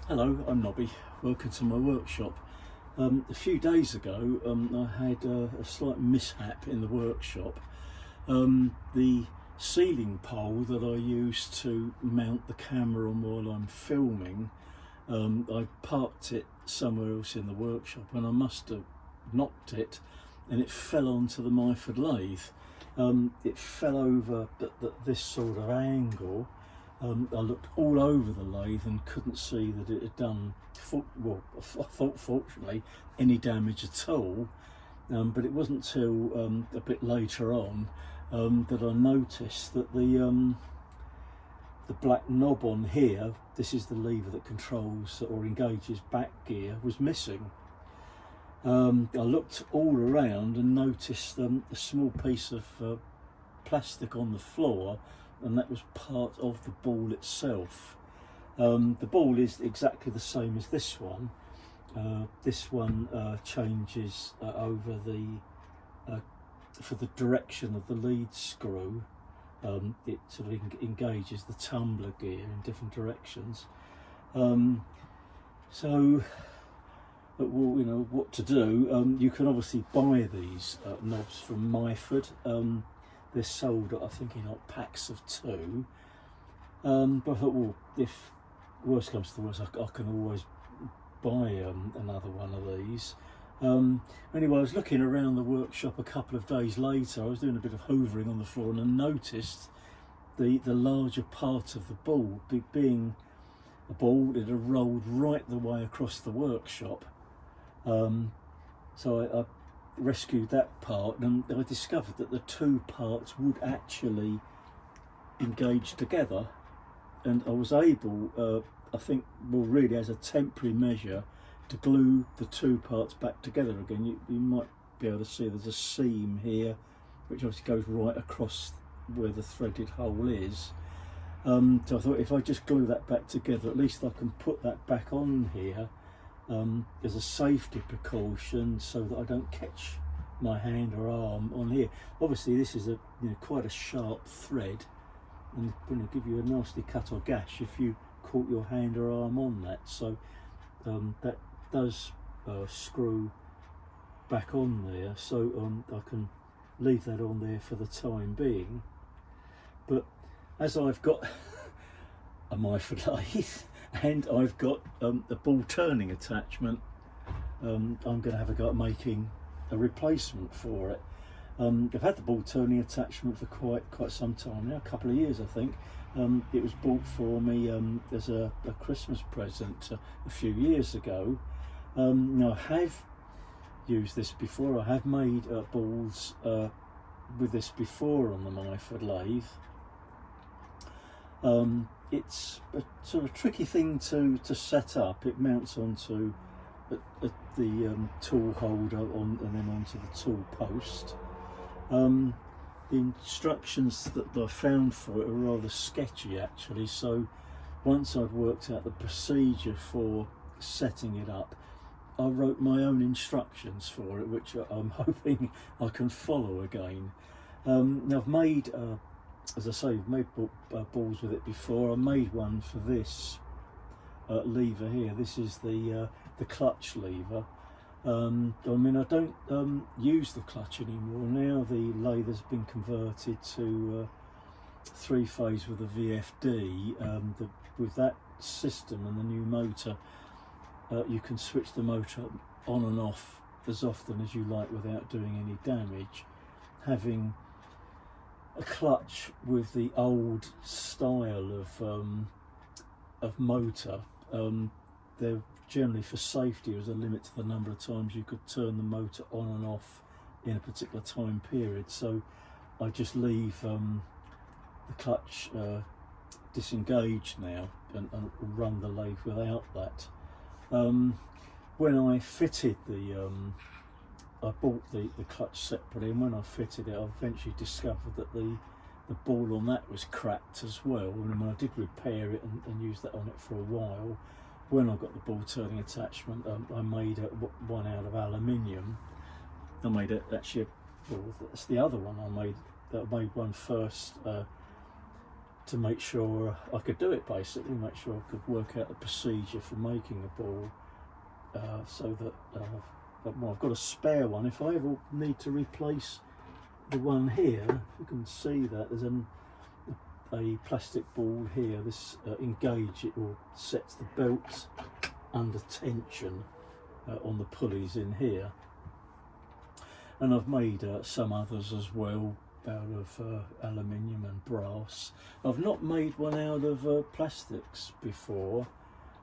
Hello, I'm Nobby. Welcome to my workshop. A few days ago, I had a slight mishap in the workshop. The ceiling pole that I use to mount the camera on while I'm filming, I parked it somewhere else in the workshop and I must have knocked it and it fell onto the Myford lathe. It fell over at this sort of angle. I looked all over the lathe and couldn't see that it had done, I thought fortunately, any damage at all. But it wasn't till a bit later on that I noticed that the black knob on here, this is the lever that controls or engages back gear, was missing. I looked all around and noticed a small piece of plastic on the floor, and that was part of the ball itself. The ball is exactly the same as this one. This one changes over for the direction of the lead screw. It sort of engages the tumbler gear in different directions. So, well, you know what to do. You can obviously buy these knobs from Myford. They're sold, I think, in packs of 2. But I thought, well, if worst comes to the worst, I can always buy another one of these. Anyway, I was looking around the workshop a couple of days later. I was doing a bit of hoovering on the floor and I noticed the larger part of the ball, being a ball, it had rolled right the way across the workshop. So I rescued that part, and I discovered that the 2 parts would actually engage together, and I was able, I think, well, really as a temporary measure, to glue the 2 parts back together again. You might be able to see there's a seam here which obviously goes right across where the threaded hole is. So I thought, if I just glue that back together, at least I can put that back on here as a safety precaution, so that I don't catch my hand or arm on here. Obviously this is quite a sharp thread, and it's going to give you a nasty cut or gash if you caught your hand or arm on that. So that does screw back on there, so I can leave that on there for the time being. But as I've got a Myford lathe and I've got a ball turning attachment, I'm going to have a go at making a replacement for it. I've had the ball turning attachment for quite some time now, a couple of years I think. It was bought for me as a Christmas present a few years ago. Now, I have used this before. I have made balls with this before on the Myford lathe. It's a sort of tricky thing to set up. It mounts onto the tool holder and then onto the tool post. The instructions that I found for it are rather sketchy actually, so once I'd worked out the procedure for setting it up, I wrote my own instructions for it, which I'm hoping I can follow again. Now I've made, as I say, I've made balls with it before. I made one for this lever here. This is the clutch lever. I mean, I don't use the clutch anymore. Now the lathe has been converted to 3-phase with a VFD. With that system and the new motor, you can switch the motor on and off as often as you like without doing any damage. Having a clutch with the old style of motor, there generally, for safety, was a limit to the number of times you could turn the motor on and off in a particular time period. So I just leave the clutch disengaged now and run the lathe without that. When I fitted I bought the clutch separately, and when I fitted it, I eventually discovered that the ball on that was cracked as well. And when I did repair it and use that on it for a while, when I got the ball turning attachment, I made one out of aluminium. I made it actually, well, that's the other one I made. I made one first to make sure I could do it, basically, make sure I could work out the procedure for making a ball, so that well, I've got a spare one. If I ever need to replace the one here, if you can see that, there's a plastic ball here. This engage it or sets the belt under tension on the pulleys in here. And I've made some others as well, out of aluminium and brass. I've not made one out of plastics before,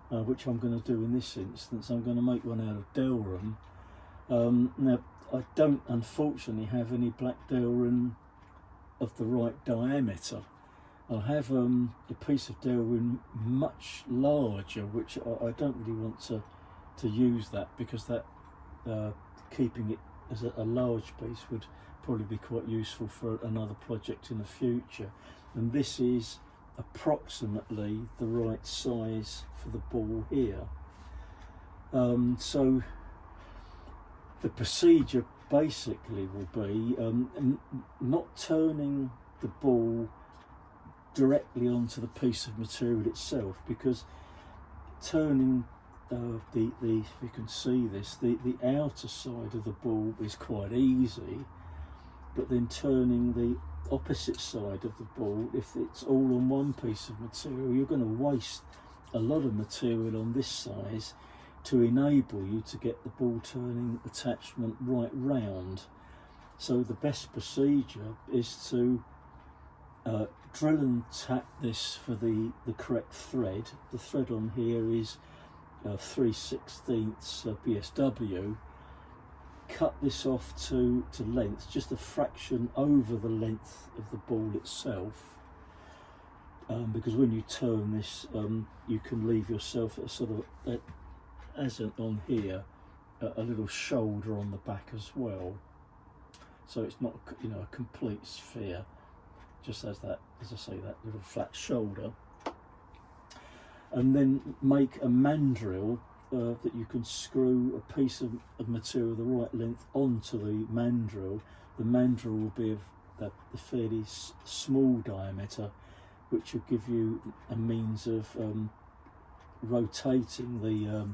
which I'm going to do in this instance. I'm going to make one out of Delrin. Now, I don't unfortunately have any black Delrin of the right diameter. I have a piece of Delrin much larger, which I don't really want to use that, because that keeping it as a large piece would probably be quite useful for another project in the future. And this is approximately the right size for the ball here. So the procedure basically will be not turning the ball directly onto the piece of material itself, because turning if you can see this, the outer side of the ball is quite easy, but then turning the opposite side of the ball, if it's all on one piece of material, you're going to waste a lot of material on this size to enable you to get the ball turning attachment right round. So the best procedure is to drill and tap this for the correct thread. The thread on here is 3/16 BSW. Cut this off to length, just a fraction over the length of the ball itself, because when you turn this, you can leave yourself a sort of, as on here, a little shoulder on the back as well. So it's not, a complete sphere, just as that, as I say, that little flat shoulder. And then make a mandrel that you can screw a piece of material the right length onto the mandrel. The mandrel will be of a fairly small diameter, which will give you a means of rotating the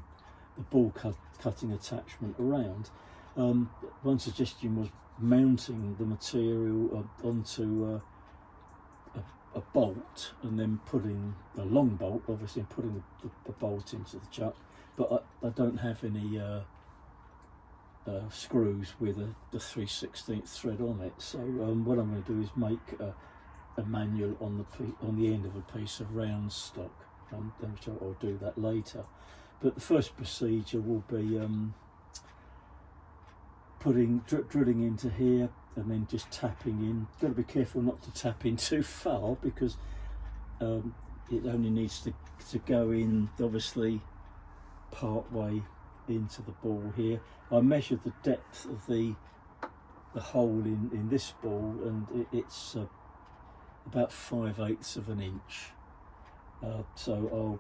ball cutting attachment around. One suggestion was mounting the material onto a bolt, and then putting a long bolt, obviously, and putting the bolt into the chuck. But I don't have any screws with the 3/16 thread on it. So what I'm going to do is make a manual on the end of a piece of round stock. Which I'll do that later. But the first procedure will be drilling into here, and then just tapping in. Got to be careful not to tap in too far, because it only needs to go in, obviously, part way into the ball here. I measured the depth of the hole in this ball, and it's about 5/8 of an inch. So I'll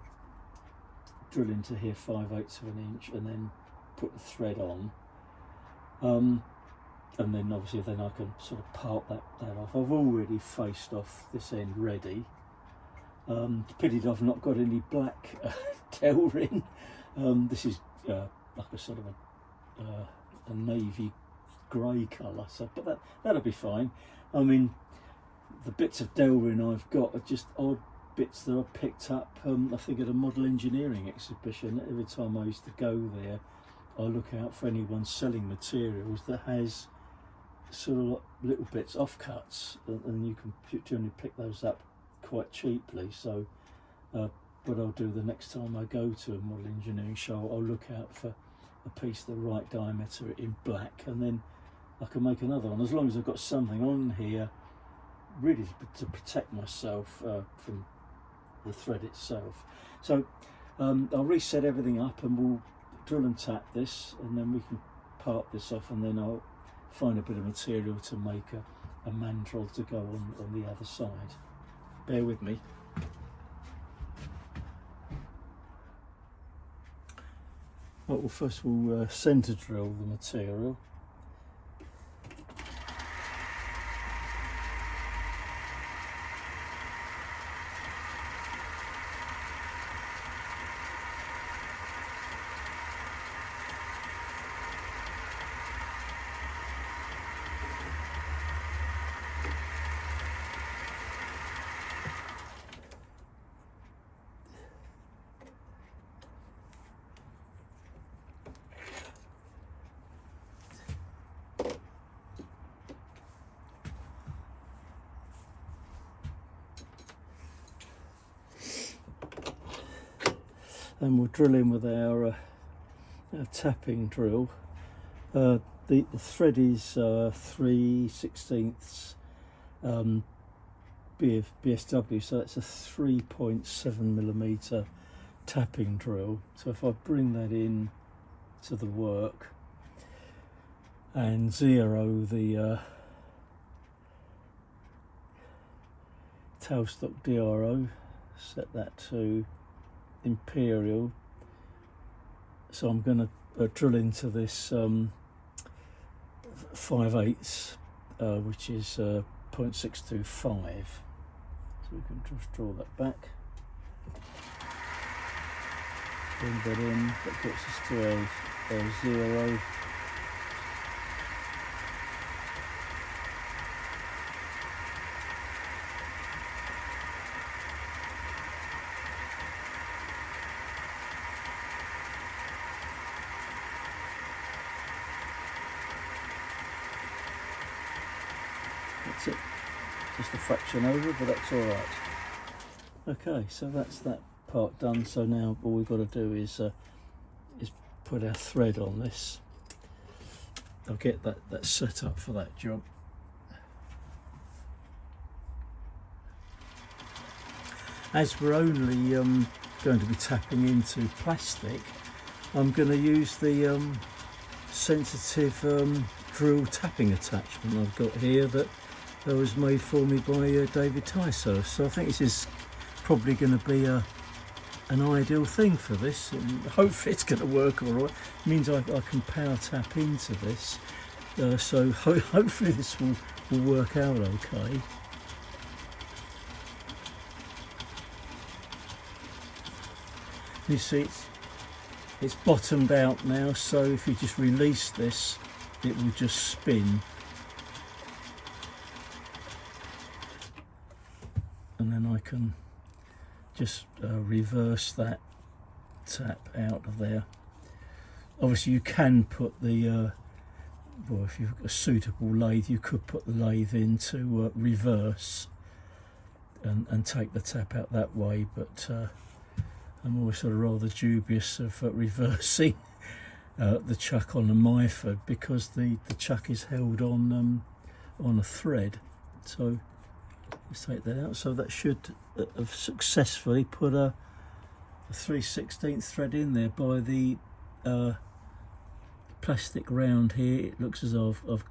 drill into here 5/8 of an inch, and then put the thread on. And then obviously then I can sort of part that off. I've already faced off this end ready. Pity I've not got any black Delrin. This is like a sort of a navy grey colour, so but that'll be fine. I mean, the bits of Delrin I've got are just odd bits that I picked up, I think, at a model engineering exhibition. Every time I used to go there, I look out for anyone selling materials that has sort of little bits, offcuts, and you can generally pick those up quite cheaply. So what I'll do the next time I go to a model engineering show, I'll look out for a piece the right diameter in black, and then I can make another one, as long as I've got something on here really to protect myself from the thread itself. So I'll reset everything up, and we'll drill and tap this, and then we can part this off, and then I'll find a bit of material to make a mandrel to go on the other side. Bear with me. Right, well, first we'll centre drill the material. and we'll drill in with our tapping drill. The thread is 3/16 BSW, so that's a 3.7mm tapping drill. So if I bring that in to the work and zero the tailstock DRO, set that to Imperial. So I'm going to drill into this 5/8, which is 0.625. So we can just draw that back, bring that in, that gets us to our zero. That's it, just a fraction over, but that's all right. Okay, so that's that part done. So now all we've got to do is put our thread on this. I'll get that set up for that job. As we're only going to be tapping into plastic, I'm going to use the sensitive drill tapping attachment I've got here that was made for me by David Tyso. So I think this is probably going to be an ideal thing for this, and hopefully it's going to work all right. It means I can power tap into this, so hopefully this will work out okay. You see it's bottomed out now, so if you just release this, it will just spin, and then I can just reverse that tap out of there. Obviously you can put the well, if you've got a suitable lathe, you could put the lathe into reverse and take the tap out that way, but I'm always sort of rather dubious of reversing the chuck on a Myford, because the chuck is held on a thread. So let's take that out. So that should have successfully put a 3/16 thread in there by the plastic round here. It looks as though I've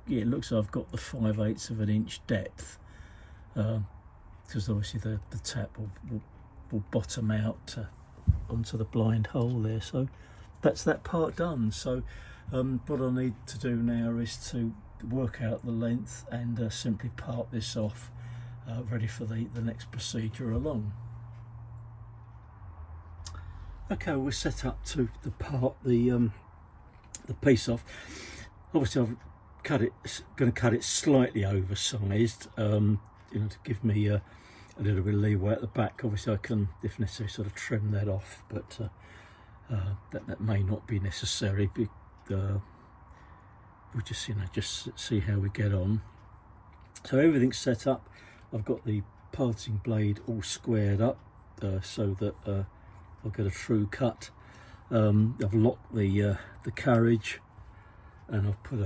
got the 5/8 of an inch depth, because obviously the tap will bottom out onto the blind hole there. So that's that part done. So what I need to do now is to work out the length and simply part this off, ready for the next procedure along. Okay, we're set up to part the piece off. Obviously I've going to cut it slightly oversized, to give me a little bit of leeway at the back. Obviously I can, if necessary, sort of trim that off, but that may not be necessary. We'll just see how we get on. So everything's set up. I've got the parting blade all squared up, so that I'll get a true cut. I've locked the carriage, and I've put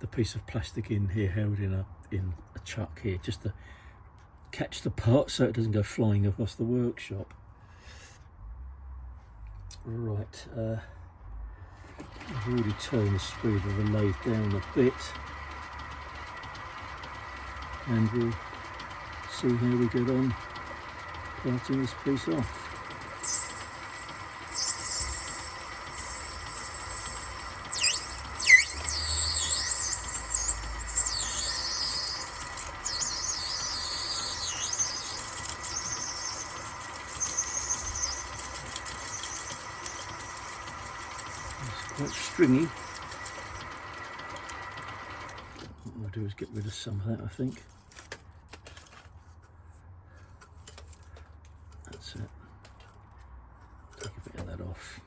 the piece of plastic in here, held in a chuck here, just to catch the part so it doesn't go flying across the workshop. Right, I've already turned the speed of the lathe down a bit, and we'll see how we get on parting this piece off. Quite stringy. What I'll do is get rid of some of that, I think. That's it. Take a bit of that off.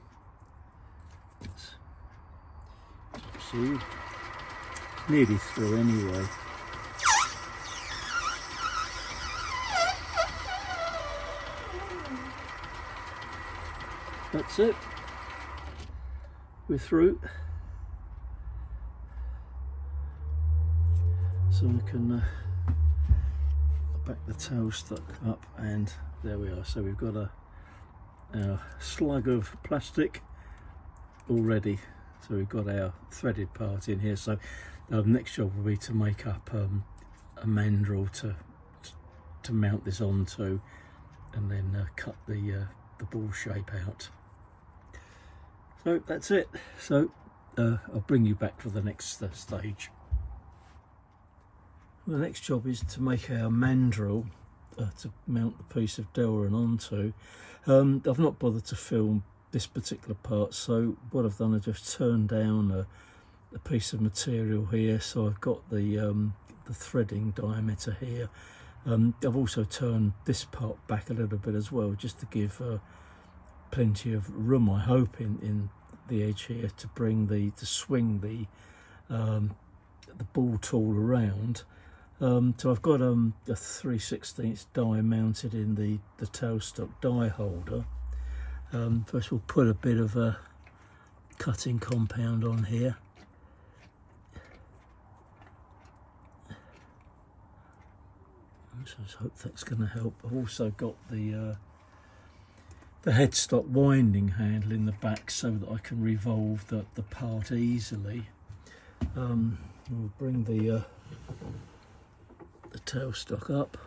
See, it's nearly through anyway. that's it, we're through. So we can back the tail stuck up, and there we are. So we've got our slug of plastic all ready. So we've got our threaded part in here. So next job will be to make up a mandrel to mount this onto, and then cut the ball shape out. So that's it. So I'll bring you back for the next stage. The next job is to make our mandrel to mount the piece of Delrin onto. I've not bothered to film this particular part, so what I've done is just turned down a piece of material here, so I've got the threading diameter here. I've also turned this part back a little bit as well, just to give plenty of room, I hope, in the edge here to swing the ball tool around. So I've got a 3/16 die mounted in the tailstock die holder. First we'll put a bit of a cutting compound on here. So I hope that's going to help. I've also got the headstock winding handle in the back so that I can revolve the part easily. We'll bring the tailstock up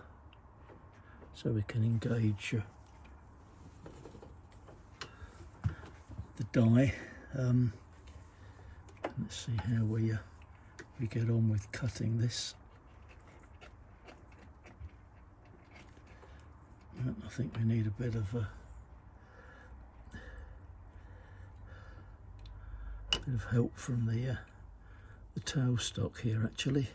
so we can engage the die. Let's see how we get on with cutting this. I think we need a bit of help from the tailstock here, actually.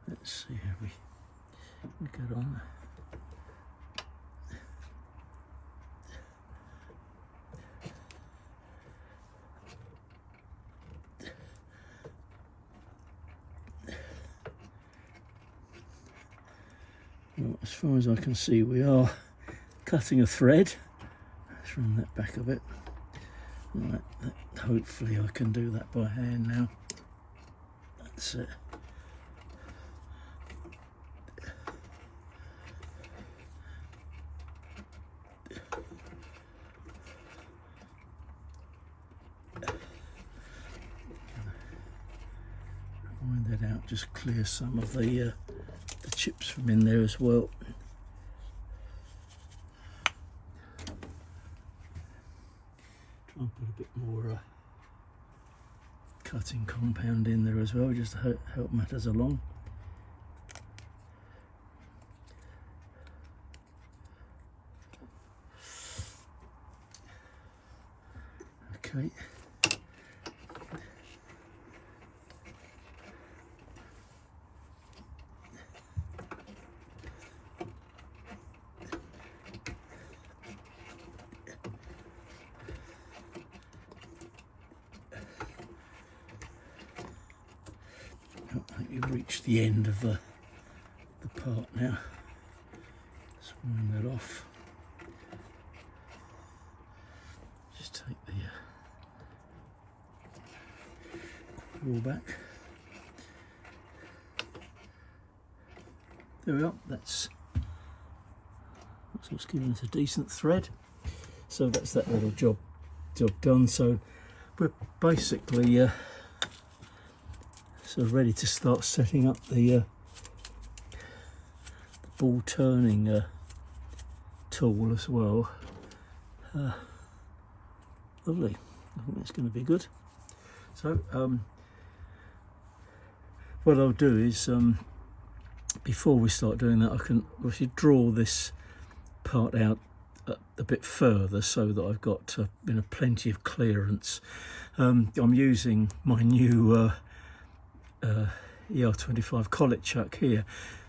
Let's see how we get on. Well, as far as I can see, we are cutting a thread. Let's run that back a bit. Right, hopefully I can do that by hand now. That's it. Wind that out, just clear some of the chips from in there as well. Try and put a bit more cutting compound in there as well, just to help matters along. Okay. I think we've reached the end of the part now. Let's wind that off. Just take the wall back. There we are. That's what's giving us a decent thread. So that's that little job done. So we're basically sort of ready to start setting up the ball turning tool as well. Lovely. I think that's going to be good. So what I'll do is before we start doing that, I can obviously draw this part out a bit further so that I've got plenty of clearance. I'm using my new ER25 collet chuck here,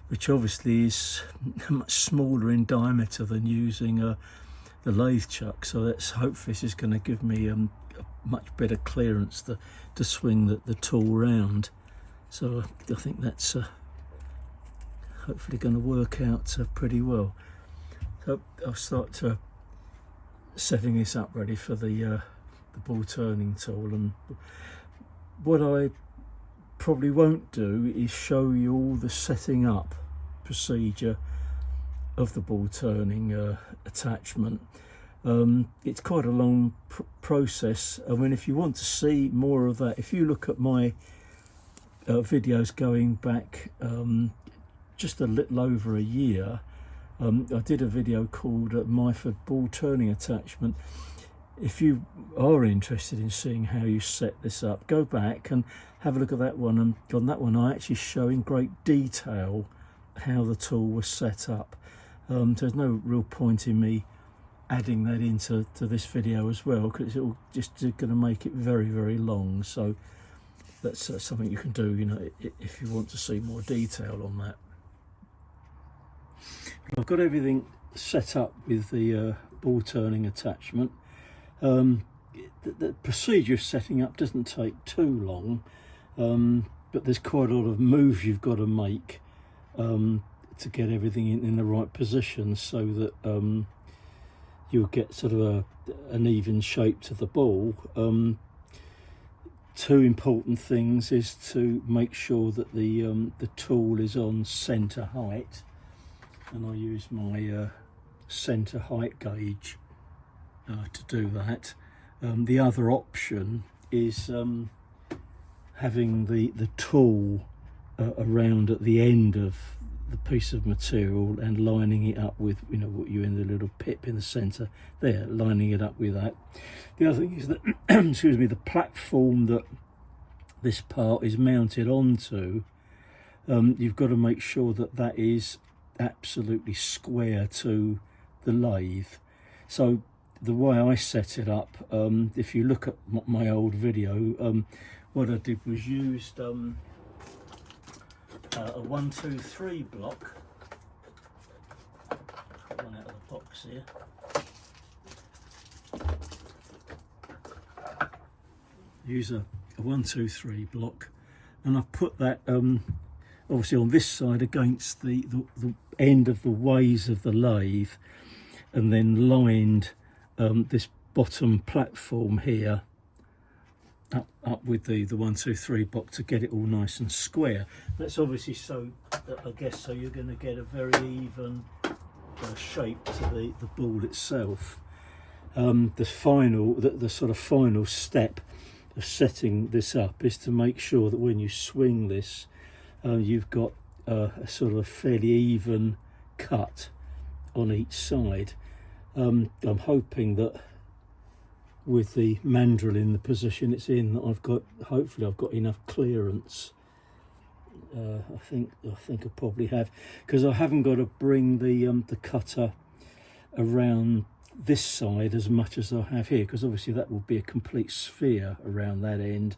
which obviously is much smaller in diameter than using the lathe chuck, so hopefully this is going to give me much better clearance to swing the tool round. So I think that's hopefully going to work out pretty well. So I'll start setting this up ready for the ball turning tool. And what I probably won't do is show you all the setting up procedure of the ball turning attachment. It's quite a long process. I mean, if you want to see more of that, if you look at my videos going back just a little over a year, I did a video called Myford ball turning attachment. If you are interested in seeing how you set this up, go back and have a look at that one. And on that one I actually show in great detail how the tool was set up. There's no real point in me adding that into this video as well, because it'll just going to make it very, very long. So that's something you can do, you know, if you want to see more detail on that. I've got everything set up with the ball turning attachment. The procedure of setting up doesn't take too long, but there's quite a lot of moves you've got to make to get everything in the right position, so that you'll get sort of an even shape to the ball. Two important things is to make sure that the tool is on centre height, and I use my centre height gauge to do that. The other option is having the tool around at the end of the piece of material and lining it up with, you know, what you in the little pip in the centre there, lining it up with that. The other thing is that excuse me, the platform that this part is mounted onto, you've got to make sure that that is absolutely square to the lathe. So the way I set it up, if you look at my old video, what I did was used a 1, 2, 3 block. One out of the box here. Use a 1, 2, 3 block, and I've put that obviously on this side against the end of the ways of the lathe, and then lined this bottom platform here up with the 1, 2, 3 block to get it all nice and square. That's obviously so, I guess, so you're going to get a very even shape to the ball itself. The sort of final step of setting this up is to make sure that when you swing this, you've got a sort of fairly even cut on each side. I'm hoping that with the mandrel in the position it's in, that hopefully I've got enough clearance. I think I probably have, because I haven't got to bring the cutter around this side as much as I have here, because obviously that will be a complete sphere around that end,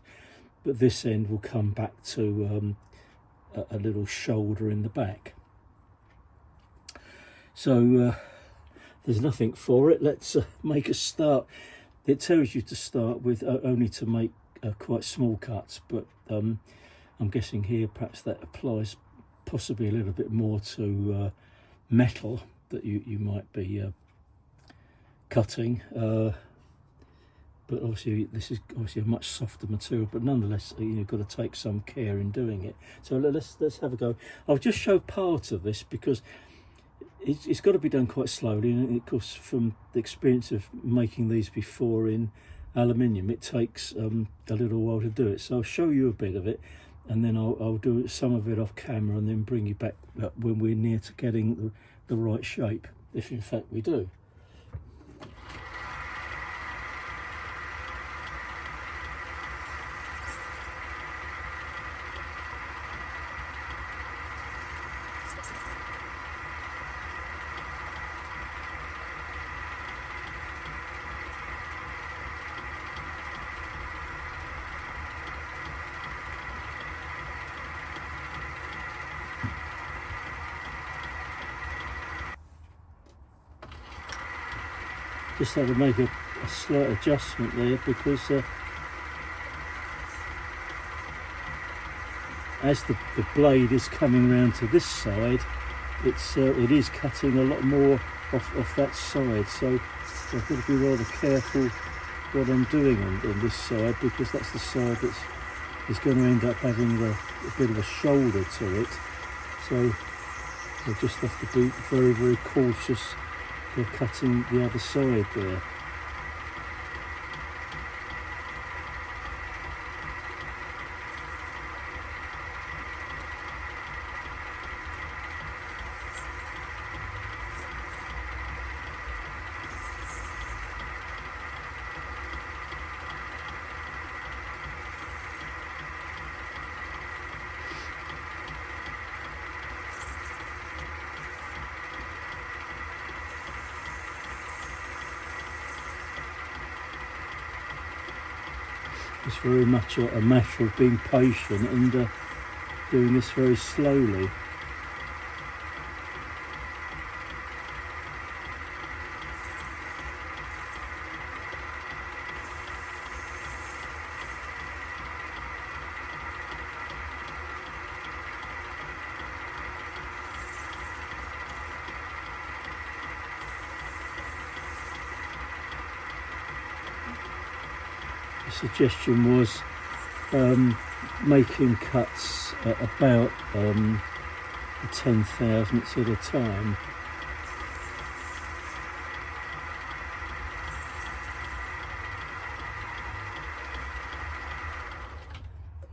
but this end will come back to a little shoulder in the back. So there's nothing for it. Let's make a start. It tells you to start with only to make quite small cuts, but I'm guessing here perhaps that applies possibly a little bit more to metal that you might be cutting, but obviously this is obviously a much softer material, but nonetheless you've got to take some care in doing it. So let's have a go. I'll just show part of this because it's got to be done quite slowly, and of course from the experience of making these before in aluminium, it takes a little while to do it. So I'll show you a bit of it, and then I'll do some of it off camera and then bring you back when we're near to getting the right shape, if in fact we do. Just had to make a slight adjustment there because as the blade is coming round to this side, it is cutting a lot more off that side, so I've got to be rather careful what I'm doing on this side, because that's the side that's going to end up having a bit of a shoulder to it, so I just have to be very, very cautious of cutting the other side there. It's very much a matter of being patient and doing this very slowly. The suggestion was making cuts at about a 10,000ths at a time.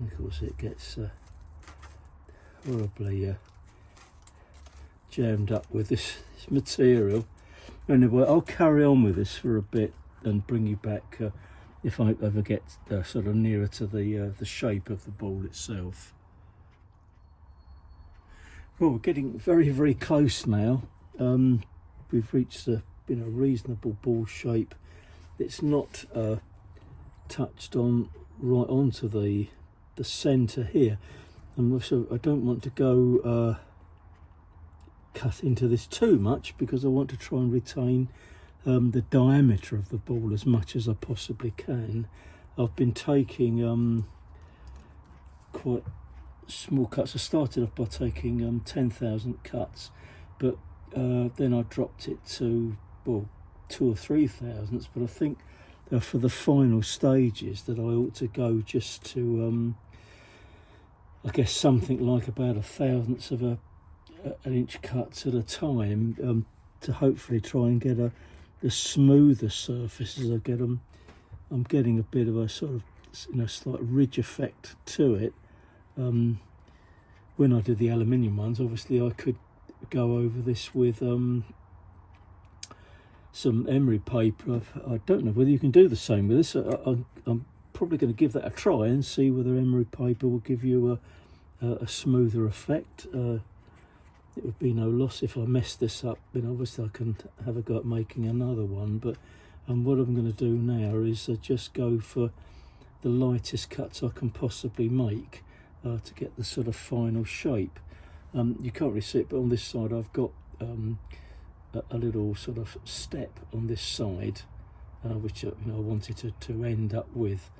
Of course it gets horribly jammed up with this material. Anyway, I'll carry on with this for a bit and bring you back if I ever get sort of nearer to the shape of the ball itself. Well, we're getting very, very close now. We've reached a reasonable ball shape. It's not touched on right onto the centre here, and also I don't want to go cut into this too much, because I want to try and retain the diameter of the ball as much as I possibly can. I've been taking quite small cuts. I started off by taking 10,000 cuts, but then I dropped it to 2 or 3 thousandths. But I think for the final stages that I ought to go just to I guess something like about 1,000ths of an inch cuts at a time, to hopefully try and get a smoother surface as I get them. I'm getting a bit of a sort of slight ridge effect to it. When I did the aluminium ones, obviously I could go over this with some emery paper. I don't know whether you can do the same with this. I'm probably going to give that a try and see whether emery paper will give you a smoother effect. It would be no loss if I mess this up. Obviously I can have a go at making another one, but what I'm going to do now is just go for the lightest cuts I can possibly make to get the sort of final shape. You can't really see it, but on this side I've got a little sort of step on this side, which I wanted to end up with,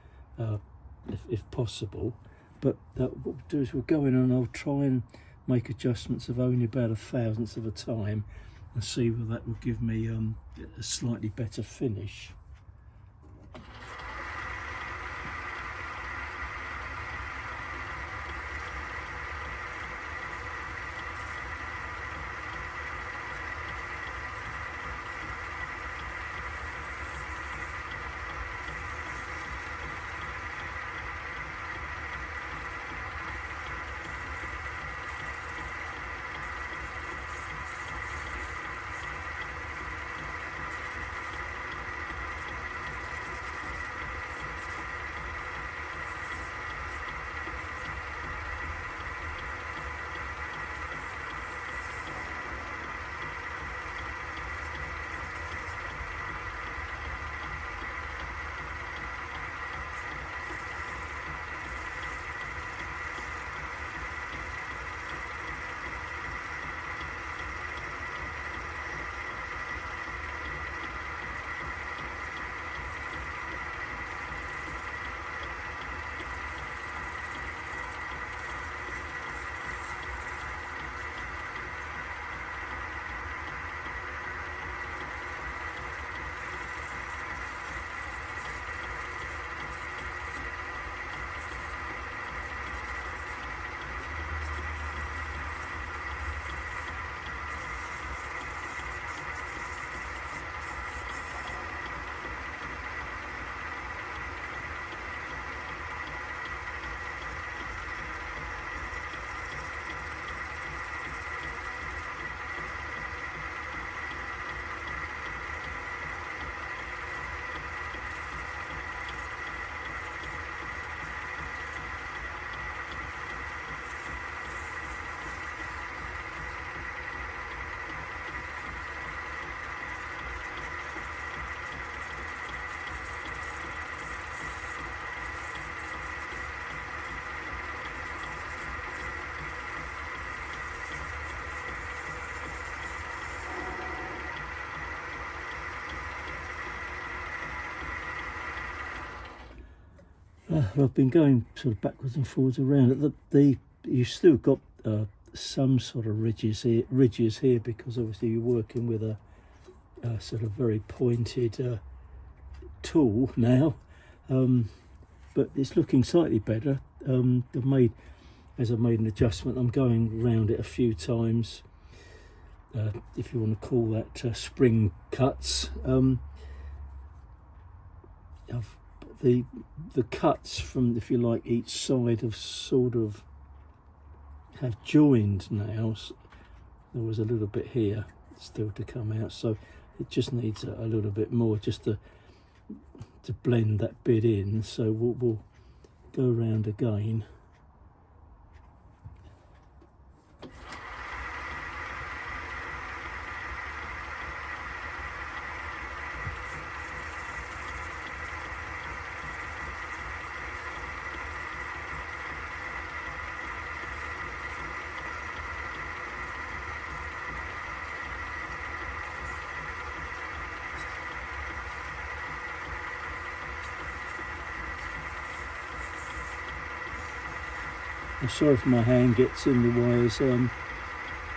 if possible. But what we'll do is we'll go in and I'll try and make adjustments of only about 1,000th of a time and see whether that will give me a slightly better finish. I've been going sort of backwards and forwards around it. You've still got some sort of ridges here because obviously you're working with a sort of very pointed tool now, but it's looking slightly better. I've made an adjustment, I'm going around it a few times, if you want to call that spring cuts. The cuts from, if you like, each side have sort of have joined now. So there was a little bit here still to come out, so it just needs a little bit more just to blend that bit in. So we'll go around again. I'm sorry if my hand gets in the way as I'm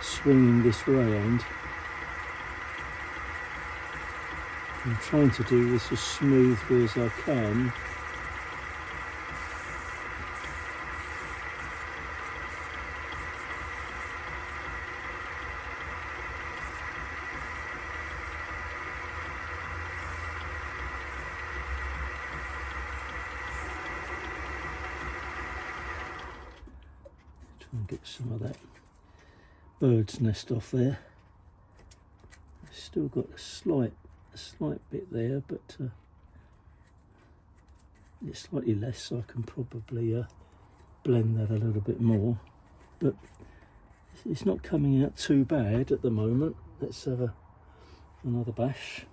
swinging this round. I'm trying to do this as smoothly as I can. And get some of that bird's nest off there. I've still got a slight bit there, but it's slightly less, so I can probably blend that a little bit more. But it's not coming out too bad at the moment. Let's have another bash.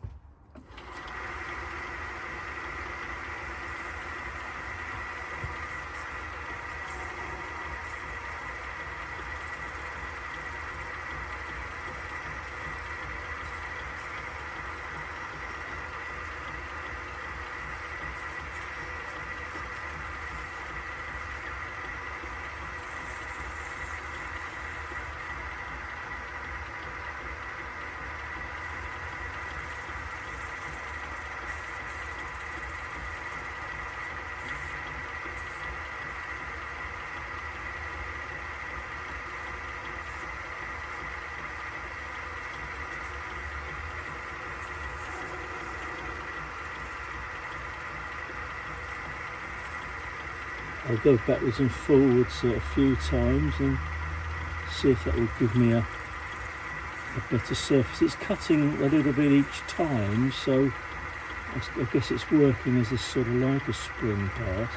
I'll go backwards and forwards a few times and see if that will give me a better surface. It's cutting a little bit each time, so I guess it's working as a sort of like a spring pass.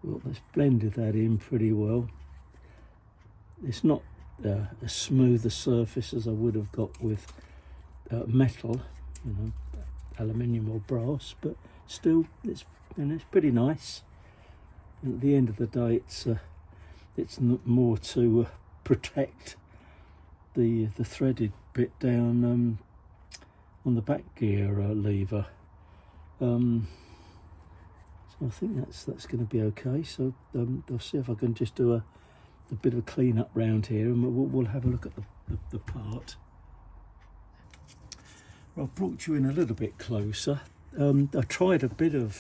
Well, that's blended that in pretty well. It's not as smooth a surface as I would have got with metal, aluminium or brass, but still, it's pretty nice. And at the end of the day, it's more to protect the threaded bit down on the back gear lever. So I think that's going to be okay. So I'll see if I can just do a bit of a clean up round here, and we'll have a look at the part. Well, I've brought you in a little bit closer. I tried a bit of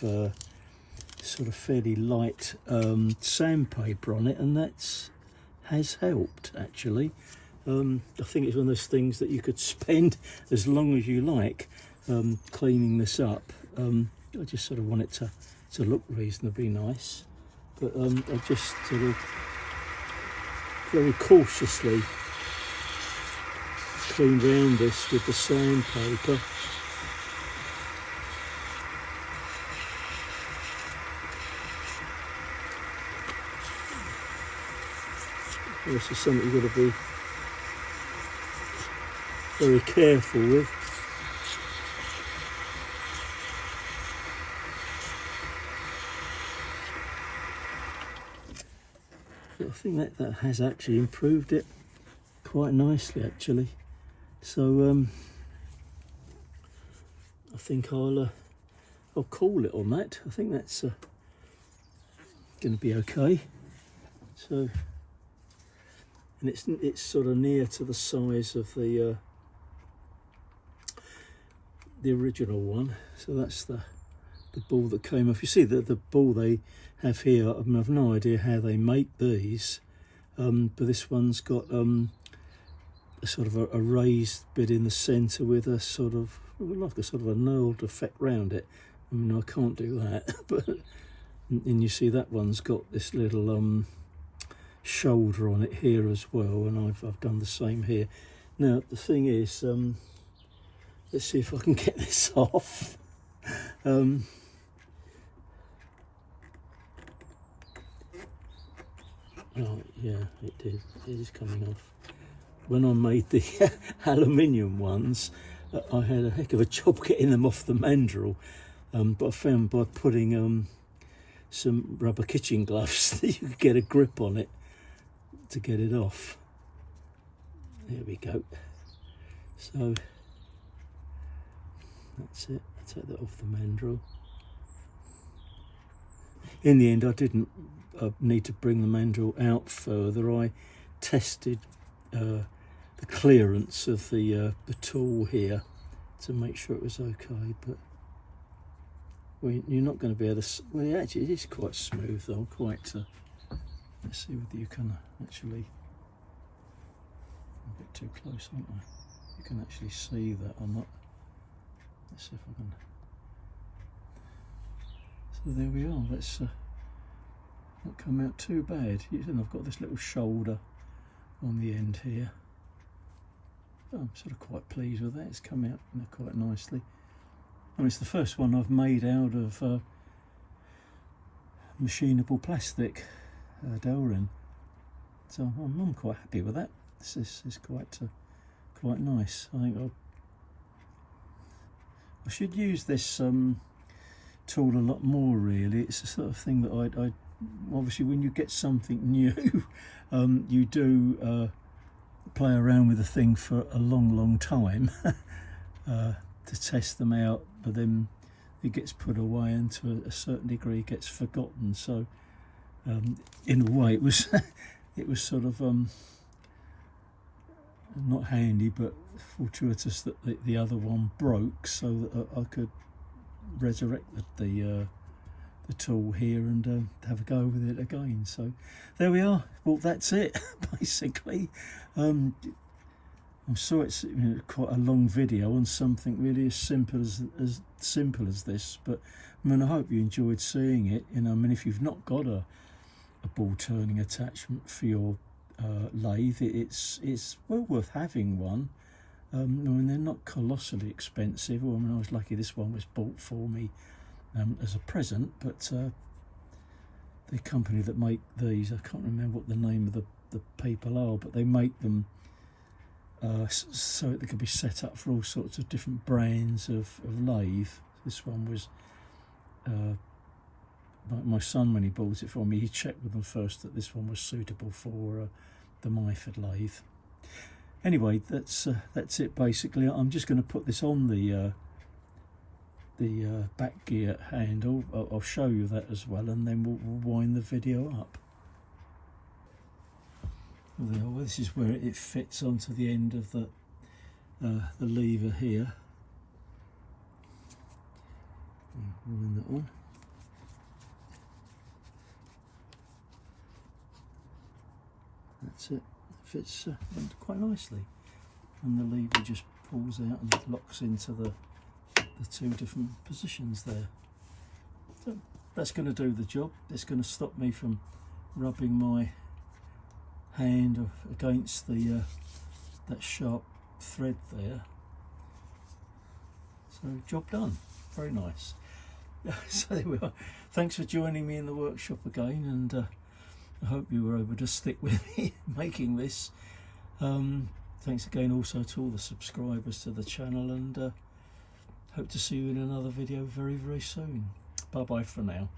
sort of fairly light sandpaper on it, and has helped actually. I think it's one of those things that you could spend as long as you like cleaning this up. I just sort of want it to to look reasonably nice. But I just sort of very cautiously clean round this with the sandpaper. This is something you've got to be very careful with. But I think that has actually improved it quite nicely, actually. So I think I'll call it on that. I think that's going to be okay. So, and it's sort of near to the size of the original one. So that's the ball that came off. You see the ball they have here, I mean, I've no idea how they make these, but this one's got a sort of a raised bit in the centre with a sort of, like a sort of a knurled effect round it. I mean, I can't do that, but, and you see that one's got this little shoulder on it here as well, and I've done the same here. Now, the thing is, let's see if I can get this off. Oh yeah, it did. It is coming off. When I made the aluminium ones, I had a heck of a job getting them off the Mandrel, but I found by putting some rubber kitchen gloves that you could get a grip on it to get it off. There we go. So that's it. I take that off the Mandrel. In the end, I didn't need to bring the Mandrel out further. I tested the clearance of the tool here to make sure it was okay. But well, you're not going to be able to. Well, actually, it is quite smooth though. Quite. Let's see whether you can actually. I'm a bit too close, aren't I? You can actually see that or not. Let's see if I can. So there we are. That's not come out too bad. And I've got this little shoulder on the end here. But I'm sort of quite pleased with that. It's come out quite nicely. I mean, it's the first one I've made out of machinable plastic, Delrin. So I'm quite happy with that. This is quite nice. I think I should use this tool a lot more, really. It's the sort of thing that I obviously, when you get something new, you do play around with the thing for a long time to test them out, but then it gets put away and to a certain degree it gets forgotten. So in a way it was it was sort of not handy but fortuitous that the other one broke, so that I could resurrect the tool here and have a go with it again. So there we are. Well, that's it basically. I'm sure it's quite a long video on something really as simple as this, but I mean, I hope you enjoyed seeing it. I mean, if you've not got a ball turning attachment for your lathe, it's well worth having one. I mean, they're not colossally expensive. Well, I mean, I was lucky this one was bought for me as a present, but the company that make these, I can't remember what the name of the people are, but they make them so they could be set up for all sorts of different brands of lathe. This one was my son, when he bought it for me, he checked with them first that this one was suitable for the Myford lathe. Anyway, that's it basically. I'm just going to put this on the back gear handle. I'll show you that as well, and then we'll wind the video up. Well, this is where it fits onto the end of the lever here. Wind that on. That's it. It fits quite nicely, and the lever just pulls out and locks into the two different positions there. So that's going to do the job. It's going to stop me from rubbing my hand against the that sharp thread there. So job done. Very nice. So there we are. Thanks for joining me in the workshop again, and I hope you were able to stick with me making this. Thanks again also to all the subscribers to the channel, and hope to see you in another video very, very soon. Bye bye for now.